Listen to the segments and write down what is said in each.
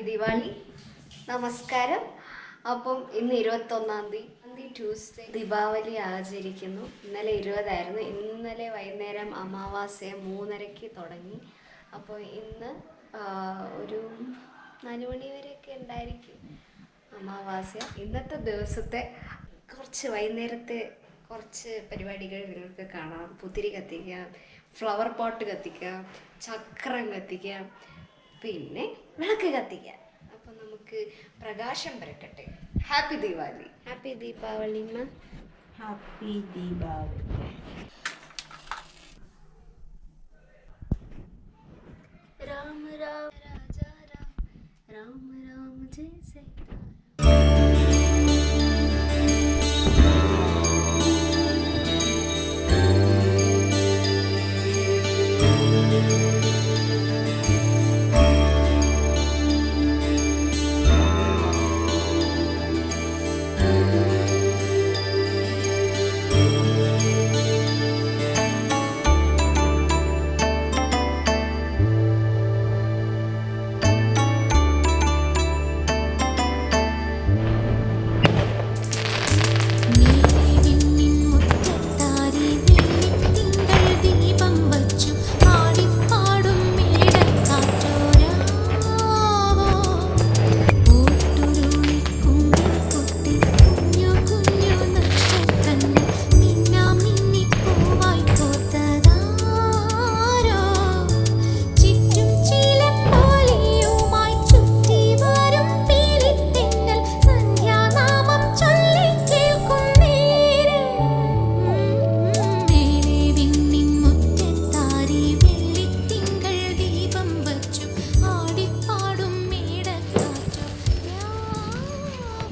Happy Diwali. നമസ്കാരം. അപ്പം ഇന്ന് 21-ാം തീയതി ട്യൂസ്ഡേ ദീപാവലി ആചരിക്കുന്നു. ഇന്നലെ 20 ഇന്നലെ വൈകുന്നേരം അമാവാസ്യ 3:30 തുടങ്ങി. അപ്പോൾ ഇന്ന് ഒരു 4 മണി വരെയൊക്കെ ഉണ്ടായിരിക്കും അമാവാസ്യ. ഇന്നത്തെ ദിവസത്തെ കുറച്ച് വൈകുന്നേരത്തെ കുറച്ച് പരിപാടികൾ നിങ്ങൾക്ക് കാണാം. പുത്തിരി കത്തിക്കാം, ഫ്ലവർ പോട്ട് കത്തിക്കാം, ചക്രം കത്തിക്കാം, പിന്നെ വിളക്ക് കത്തിക്കാം. അപ്പം നമുക്ക് പ്രകാശം പരക്കട്ടെ. Happy Deepavali. Happy Deepavali. Happy Deepavali. Rama Rama രാജ രാം, രാമ രാമ ജയ ജയ.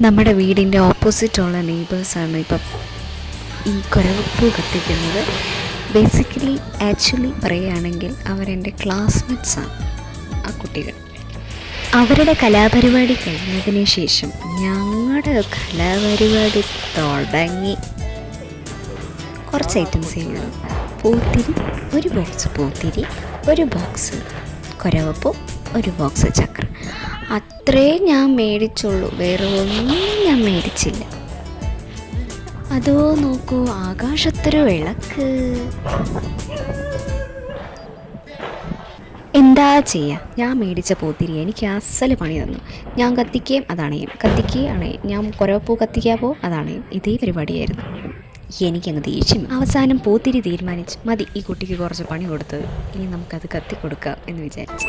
നമ്മുടെ വീടിൻ്റെ ഓപ്പോസിറ്റുള്ള നെയ്ബേഴ്സാണ് ഇപ്പം ഈ കുരവപ്പൂ കത്തിക്കുന്നത്. ബേസിക്കലി ആക്ച്വലി പറയുകയാണെങ്കിൽ അവരെൻ്റെ ക്ലാസ്മേറ്റ്സാണ് ആ കുട്ടികൾ. അവരുടെ കലാപരിപാടി കഴിഞ്ഞതിന് ശേഷം ഞങ്ങളുടെ കലാപരിപാടി തുടങ്ങി. കുറച്ച് ഐറ്റംസ് ചെയ്യണം. പൂത്തിരി, ഒരു ബോക്സ് പൂത്തിരി, ഒരു ബോക്സ് കുരവപ്പൂ, ഒരു ബോക്സ് ചക്രം. അത്രേ ഞാൻ മേടിച്ചുള്ളൂ, വേറെ ഒന്നും ഞാൻ മേടിച്ചില്ല. അതോ നോക്കൂ, ആകാശത്തൊരു വിളക്ക്. എന്താ ചെയ്യുക, ഞാൻ മേടിച്ച പൂത്തിരി എനിക്ക് അസല് പണി തന്നു. ഞാൻ കത്തിക്കുകയും അതാണേയും, കത്തിക്കുകയും അണയും, ഞാൻ കുരവപ്പൂ കത്തിക്കാവോ അതാണേയും. ഇതേ പരിപാടിയായിരുന്നു. എനിക്കങ്ങ് ദേഷ്യം. അവസാനം പൂത്തിരി തീരുമാനിച്ചു, മതി ഈ കുട്ടിക്ക് കുറച്ച് പണി കൊടുത്തത്, ഇനി നമുക്കത് കത്തിക്കൊടുക്കാം എന്ന് വിചാരിച്ചു.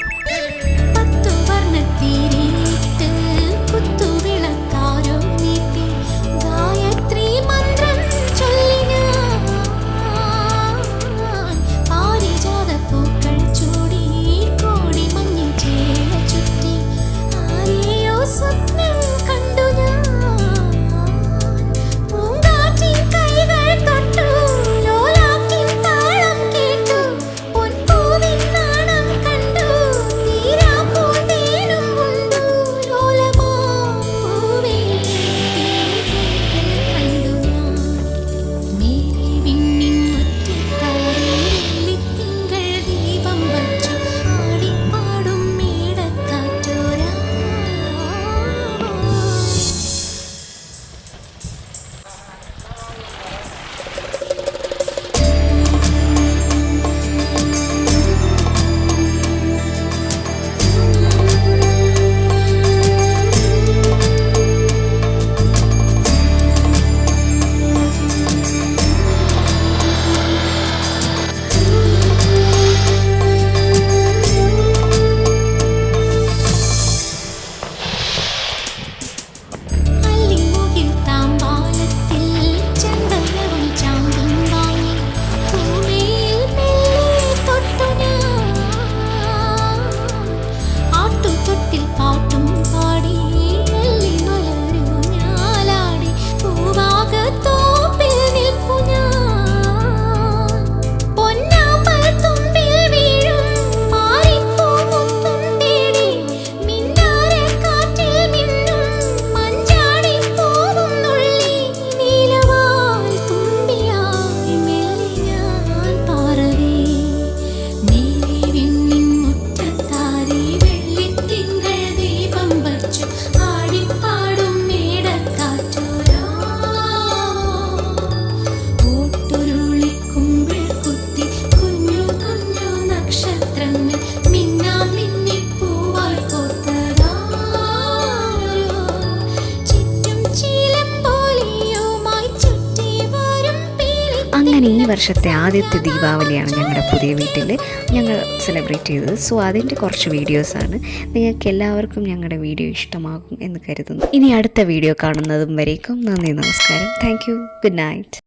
അങ്ങനെ ഈ വർഷത്തെ ആദ്യത്തെ ദീപാവലിയാണ് ഞങ്ങളുടെ പുതിയ വീട്ടിൽ ഞങ്ങൾ സെലിബ്രേറ്റ് ചെയ്തത്. സോ അതിൻ്റെ കുറച്ച് വീഡിയോസാണ്. നിങ്ങൾക്ക് എല്ലാവർക്കും ഞങ്ങളുടെ വീഡിയോ ഇഷ്ടമാകും എന്ന് കരുതുന്നു. ഇനി അടുത്ത വീഡിയോ കാണുന്നതും വരേക്കും നന്ദി, നമസ്കാരം. Thank you. Good night.